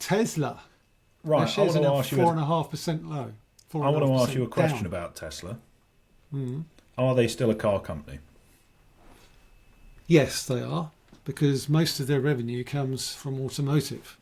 Tesla. Right, Their shares I are want to now ask you. 4.5% low. I want to ask you a 4.5% question down. about Tesla. Mm. Are they still a car company? Yes, they are, because most of their revenue comes from automotive.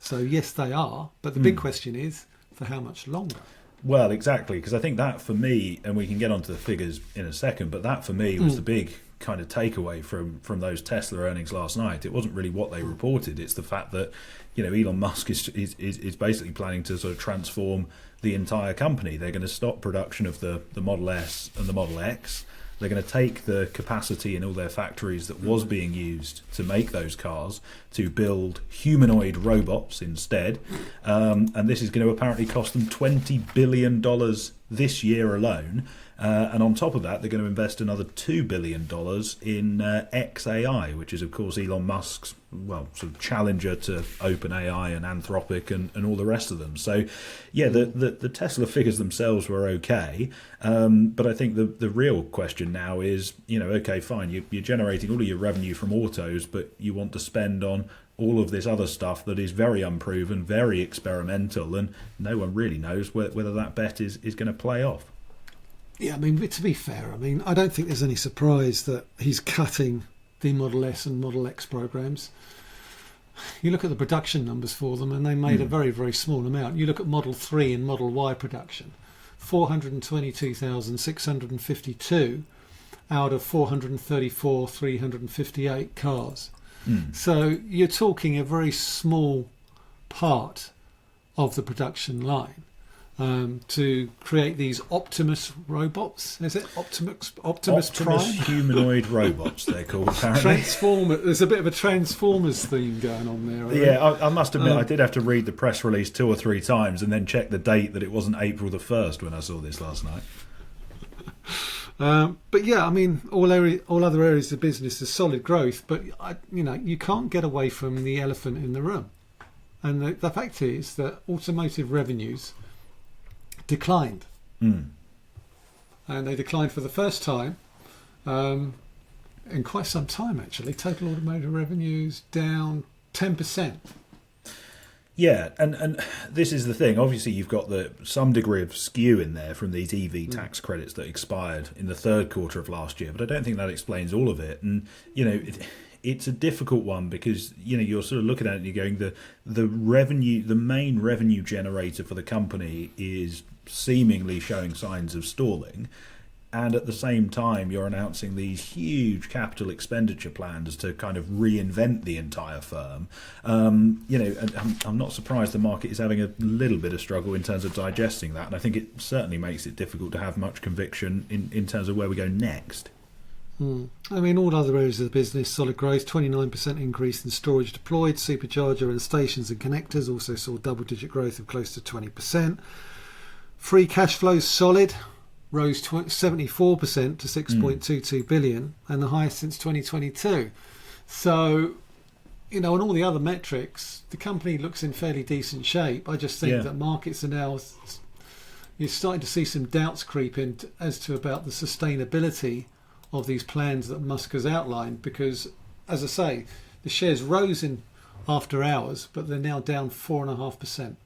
So yes, they are. But the big question is, for how much longer? Well, exactly, because I think that for me, and we can get onto the figures in a second, but that for me was the big kind of takeaway from those Tesla earnings last night. It wasn't really what they reported; it's the fact that Elon Musk is basically planning to sort of transform the entire company. They're going to stop production of the Model S and the Model X. They're going to take the capacity in all their factories that was being used to make those cars to build humanoid robots instead. And this is going to apparently cost them $20 billion this year alone. And on top of that, they're going to invest another $2 billion in XAI, which is, of course, Elon Musk's, sort of challenger to OpenAI and Anthropic and all the rest of them. So, yeah, the Tesla figures themselves were okay. But I think the real question now is, okay, fine, you're generating all of your revenue from autos, but you want to spend on all of this other stuff that is very unproven, very experimental, and no one really knows whether that bet is going to play off. Yeah, I mean, to be fair, I don't think there's any surprise that he's cutting the Model S and Model X programs. You look at the production numbers for them, and they made a very, very small amount. You look at Model 3 and Model Y production, 422,652 out of 434,358 cars. So you're talking a very small part of the production line. To create these Optimus robots. Is it Optimus Prime? Humanoid robots, they're called, apparently. There's a bit of a Transformers theme going on there. Yeah, I must admit, I did have to read the press release 2 or 3 times and then check the date that it wasn't April the 1st when I saw this last night. But yeah, all other areas of business is solid growth, but you can't get away from the elephant in the room. And the fact is that automotive revenues declined, and they declined for the first time in quite some time. Actually, total automotive revenues down 10%. Yeah, and this is the thing. Obviously, you've got some degree of skew in there from these EV tax credits that expired in the third quarter of last year, but I don't think that explains all of it. And it's a difficult one because you're sort of looking at it and you're going, the revenue, the main revenue generator for the company is seemingly showing signs of stalling, and at the same time you're announcing these huge capital expenditure plans to kind of reinvent the entire firm. And I'm not surprised the market is having a little bit of struggle in terms of digesting that, and I think it certainly makes it difficult to have much conviction in terms of where we go next. All other areas of the business, solid growth, 29% increase in storage deployed, supercharger and stations and connectors also saw double-digit growth of close to 20%. Free cash flow solid, rose 74% to 6.22 billion, and the highest since 2022. So, on all the other metrics, the company looks in fairly decent shape. I just think that markets are now, you're starting to see some doubts creep in as to about the sustainability of these plans that Musk has outlined, because, as I say, the shares rose in after hours, but they're now down 4.5%.